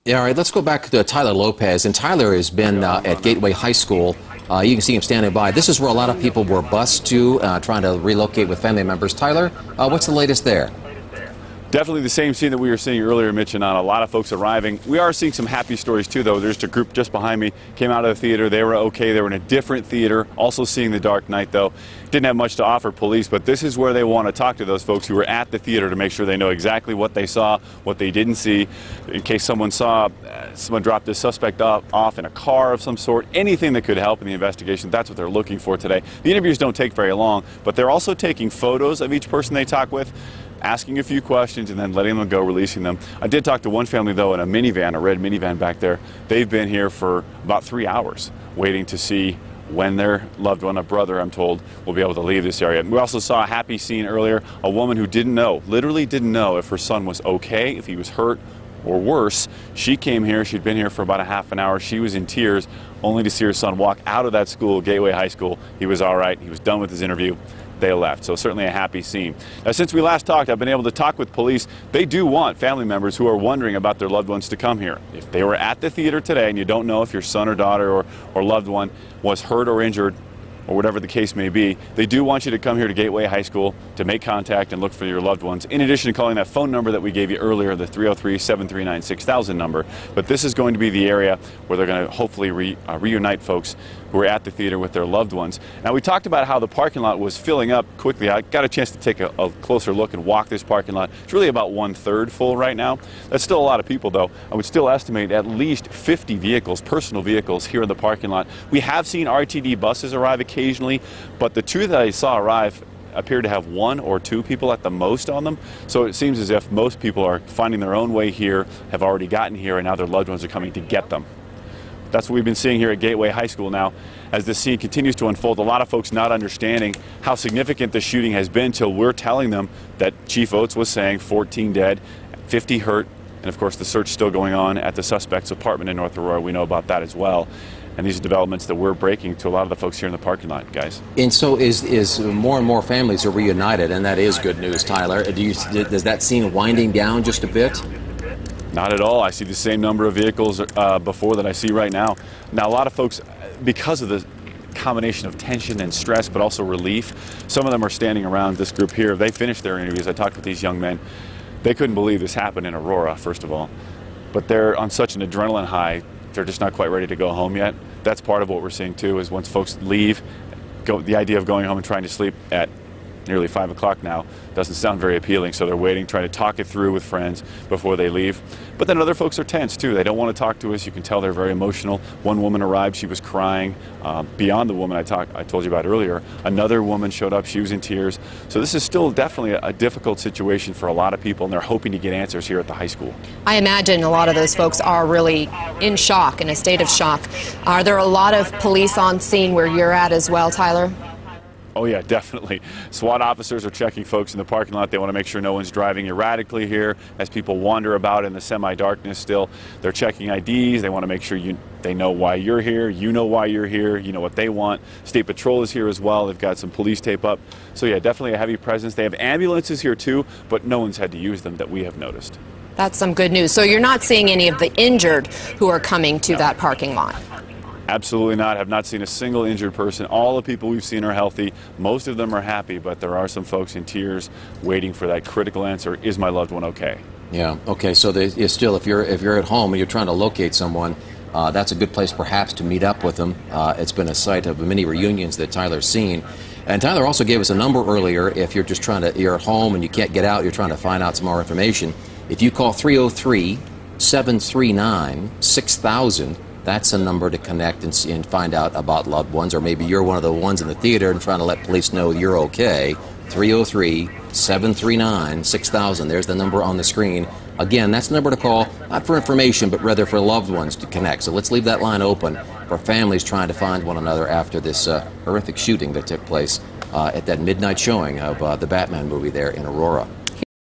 Yeah, all right, let's go back to Tyler Lopez. And Tyler has been at Gateway High School. You can see him standing by. This is where a lot of people were bused to, trying to relocate with family members. Tyler, what's the latest there? Definitely the same scene that we were seeing earlier, Mitch, and on a lot of folks arriving. We are seeing some happy stories, too, though. There's a group just behind me, came out of the theater. They were okay. They were in a different theater, also seeing The Dark Knight, though. Didn't have much to offer police, but this is where they want to talk to those folks who were at the theater to make sure they know exactly what they saw, what they didn't see, in case someone saw someone dropped a suspect off in a car of some sort, anything that could help in the investigation. That's what they're looking for today. The interviews don't take very long, but they're also taking photos of each person they talk with, asking a few questions, and then letting them go, releasing them. I did talk to one family, though, in a minivan, a red minivan back there. They've been here for about 3 hours waiting to see when their loved one, a brother, I'm told, will be able to leave this area. We also saw a happy scene earlier, a woman who didn't know, literally didn't know if her son was okay, if he was hurt, or worse. She came here, she'd been here for about a half an hour. She was in tears, only to see her son walk out of that school, Gateway High School. He was all right, he was done with his interview. They left. So certainly a happy scene. Now, since we last talked, I've been able to talk with police. They do want family members who are wondering about their loved ones to come here. If they were at the theater today and you don't know if your son or daughter or loved one was hurt or injured, or whatever the case may be, they do want you to come here to Gateway High School to make contact and look for your loved ones, in addition to calling that phone number that we gave you earlier, the 303-739-6000 number. But this is going to be the area where they're going to hopefully reunite folks who are at the theater with their loved ones. Now, we talked about how the parking lot was filling up quickly. I got a chance to take a closer look and walk this parking lot. It's really about 1/3 full right now. That's still a lot of people, though. I would still estimate at least 50 vehicles, personal vehicles, here in the parking lot. We have seen RTD buses arrive occasionally, but the two that I saw arrive appear to have 1 or 2 people at the most on them. So it seems as if most people are finding their own way here, have already gotten here, and now their loved ones are coming to get them. That's what we've been seeing here at Gateway High School now. As this scene continues to unfold, a lot of folks not understanding how significant the shooting has been till we're telling them that Chief Oates was saying 14 dead, 50 hurt, and of course the search still going on at the suspect's apartment in North Aurora. We know about that as well. And these are developments that we're breaking to a lot of the folks here in the parking lot, guys. And so is more and more families are reunited, and that is good news, Tyler. Does that scene winding down just a bit? Not at all. I see the same number of vehicles before that I see right now. Now, a lot of folks, because of the combination of tension and stress, but also relief, some of them are standing around this group here. They finished their interviews. I talked with these young men. They couldn't believe this happened in Aurora, first of all. But they're on such an adrenaline high, they're just not quite ready to go home yet. That's part of what we're seeing, too, is once folks leave, the idea of going home and trying to sleep at nearly 5 o'clock now doesn't sound very appealing, so they're waiting, trying to talk it through with friends before they leave. But then other folks are tense too. They don't want to talk to us. You can tell they're very emotional. One woman arrived, she was crying. Beyond the woman I told you about earlier, another woman showed up, she was in tears. So this is still definitely a difficult situation for a lot of people, and they're hoping to get answers here at the high school. I imagine a lot of those folks are really in shock, in a state of shock. Are there a lot of police on scene where you're at as well, Tyler? Oh yeah, definitely. SWAT officers are checking folks in the parking lot. They want to make sure no one's driving erratically here as people wander about in the semi-darkness still. They're checking IDs. They want to make sure they know why you're here. You know why you're here. You know what they want. State Patrol is here as well. They've got some police tape up. So yeah, definitely a heavy presence. They have ambulances here too, but no one's had to use them that we have noticed. That's some good news. So you're not seeing any of the injured who are coming to that parking lot? Absolutely not. Have not seen a single injured person. All the people we've seen are healthy. Most of them are happy, but there are some folks in tears waiting for that critical answer, is my loved one okay? Yeah, okay, so still, if you're at home and you're trying to locate someone, that's a good place perhaps to meet up with them. It's been a site of many reunions that Tyler's seen. And Tyler also gave us a number earlier if you're just you're at home and you can't get out, you're trying to find out some more information. If you call 303-739-6000, that's a number to connect and find out about loved ones, or maybe you're one of the ones in the theater and trying to let police know you're okay. 303-739-6000. There's the number on the screen. Again, that's the number to call, not for information, but rather for loved ones to connect. So let's leave that line open for families trying to find one another after this horrific shooting that took place at that midnight showing of the Batman movie there in Aurora.